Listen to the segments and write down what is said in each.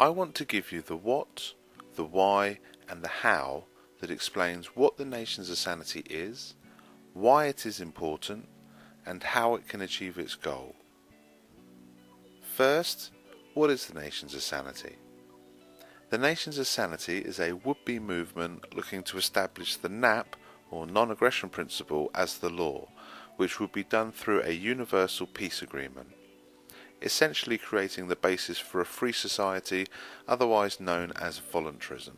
I want to give you the what, the why and the how that explains what the Nations of Sanity is, why it is important and how it can achieve its goal. First, what is the Nations of Sanity? The Nations of Sanity is a would-be movement looking to establish the NAP, or non-aggression principle, as the law, which would be done through a universal peace agreement, essentially creating the basis for a free society, otherwise known as voluntarism.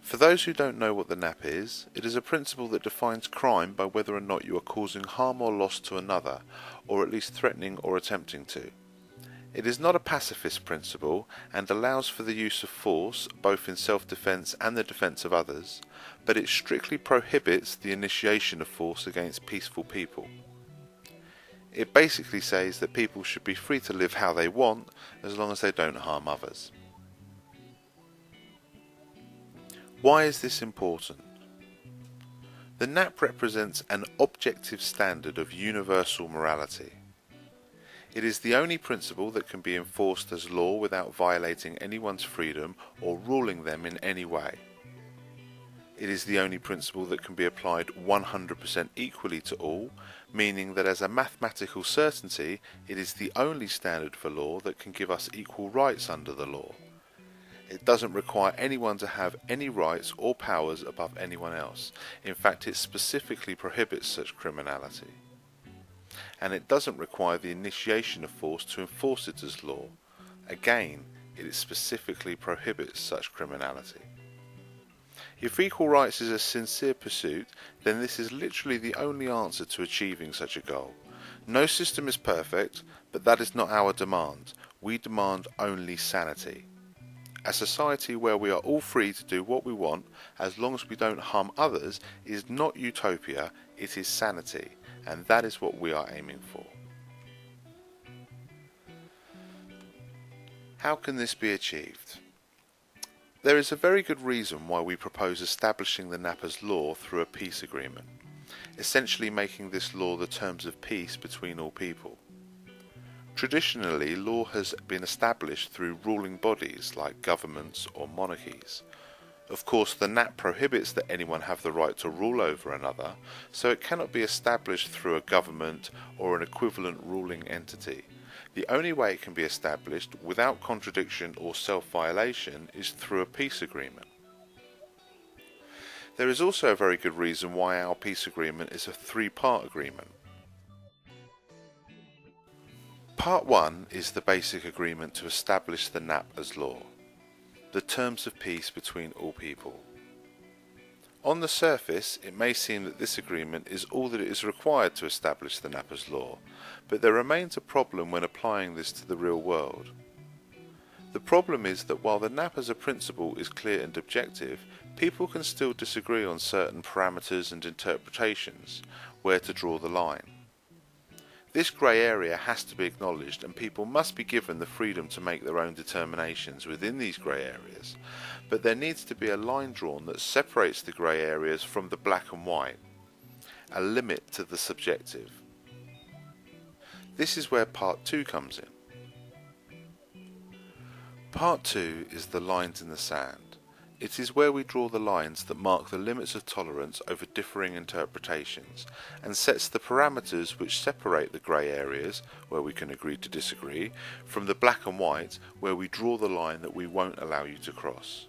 For those who don't know what the NAP is, it is a principle that defines crime by whether or not you are causing harm or loss to another, or at least threatening or attempting to. It is not a pacifist principle and allows for the use of force, both in self-defense and the defense of others, but it strictly prohibits the initiation of force against peaceful people. It basically says that people should be free to live how they want as long as they don't harm others. Why is this important? The NAP represents an objective standard of universal morality. It is the only principle that can be enforced as law without violating anyone's freedom or ruling them in any way. It is the only principle that can be applied 100% equally to all, meaning that as a mathematical certainty, it is the only standard for law that can give us equal rights under the law. It doesn't require anyone to have any rights or powers above anyone else. In fact, it specifically prohibits such criminality. And it doesn't require the initiation of force to enforce it as law. Again, it specifically prohibits such criminality. If equal rights is a sincere pursuit, then this is literally the only answer to achieving such a goal. No system is perfect, but that is not our demand. We demand only sanity. A society where we are all free to do what we want, as long as we don't harm others, is not utopia, it is sanity, and that is what we are aiming for. How can this be achieved? There is a very good reason why we propose establishing the NAP as law through a peace agreement, essentially making this law the terms of peace between all people. Traditionally, law has been established through ruling bodies like governments or monarchies. Of course, the NAP prohibits that anyone have the right to rule over another, so it cannot be established through a government or an equivalent ruling entity. The only way it can be established without contradiction or self-violation is through a peace agreement. There is also a very good reason why our peace agreement is a three-part agreement. Part 1 is the basic agreement to establish the NAP as law, the terms of peace between all people. On the surface, it may seem that this agreement is all that is required to establish the NAP as law, but there remains a problem when applying this to the real world. The problem is that while the NAP as a principle is clear and objective, people can still disagree on certain parameters and interpretations, where to draw the line. This grey area has to be acknowledged, and people must be given the freedom to make their own determinations within these grey areas, but there needs to be a line drawn that separates the grey areas from the black and white, a limit to the subjective. This is where Part 2 comes in. Part 2 is the lines in the sand. It is where we draw the lines that mark the limits of tolerance over differing interpretations, and sets the parameters which separate the grey areas, where we can agree to disagree, from the black and white, where we draw the line that we won't allow you to cross.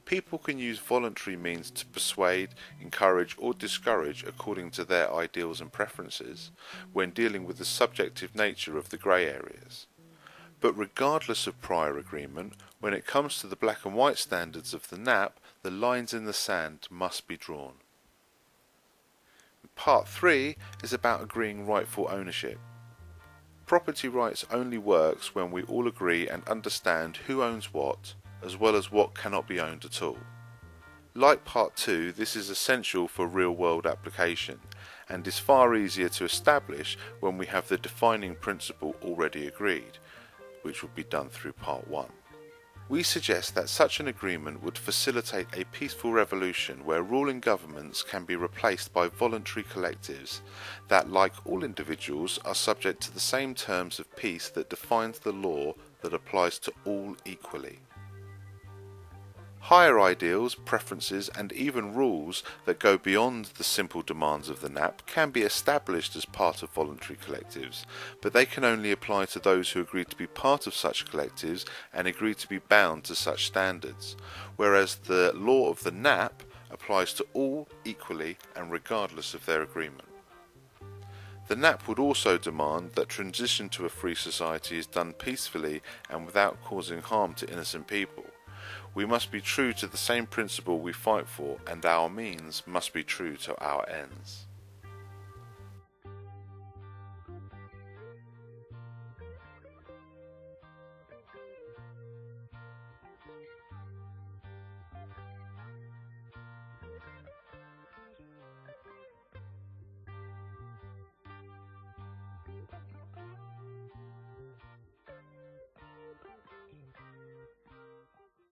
People can use voluntary means to persuade, encourage or discourage according to their ideals and preferences, when dealing with the subjective nature of the grey areas. But regardless of prior agreement, when it comes to the black and white standards of the NAP, the lines in the sand must be drawn. Part 3 is about agreeing rightful ownership. Property rights only works when we all agree and understand who owns what, as well as what cannot be owned at all. Like Part 2, this is essential for real-world application, and is far easier to establish when we have the defining principle already agreed, which would be done through Part 1. We suggest that such an agreement would facilitate a peaceful revolution where ruling governments can be replaced by voluntary collectives that, like all individuals, are subject to the same terms of peace that defines the law that applies to all equally. Higher ideals, preferences and even rules that go beyond the simple demands of the NAP can be established as part of voluntary collectives, but they can only apply to those who agree to be part of such collectives and agree to be bound to such standards, whereas the law of the NAP applies to all equally and regardless of their agreement. The NAP would also demand that transition to a free society is done peacefully and without causing harm to innocent people. We must be true to the same principle we fight for, and our means must be true to our ends.